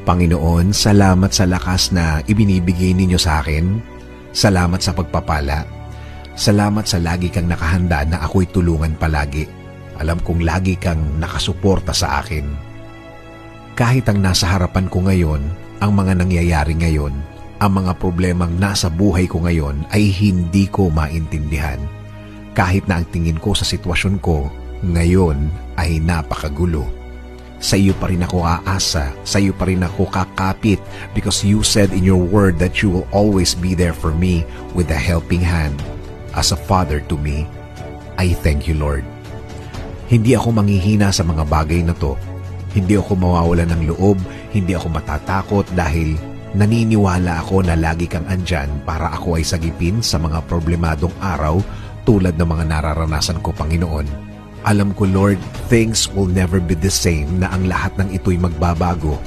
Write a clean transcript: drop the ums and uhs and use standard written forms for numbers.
Panginoon, salamat sa lakas na ibinibigay ninyo sa akin. Salamat sa pagpapala. Salamat sa lagi kang nakahanda na ako'y tulungan palagi. Alam kong lagi kang nakasuporta sa akin. Kahit ang nasa harapan ko ngayon, ang mga nangyayari ngayon, ang mga problemang nasa buhay ko ngayon ay hindi ko maintindihan. Kahit na ang tingin ko sa sitwasyon ko ngayon ay napakagulo. Sa iyo pa rin ako aasa, sa iyo pa rin ako kakapit because you said in your word that you will always be there for me with a helping hand. As a father to me, I thank you, Lord. Hindi ako manghihina sa mga bagay na to. Hindi ako mawawala ng loob, hindi ako matatakot dahil naniniwala ako na lagi kang andyan para ako ay sagipin sa mga problemadong araw tulad ng mga nararanasan ko, Panginoon. Alam ko, Lord, things will never be the same na ang lahat ng ito'y magbabago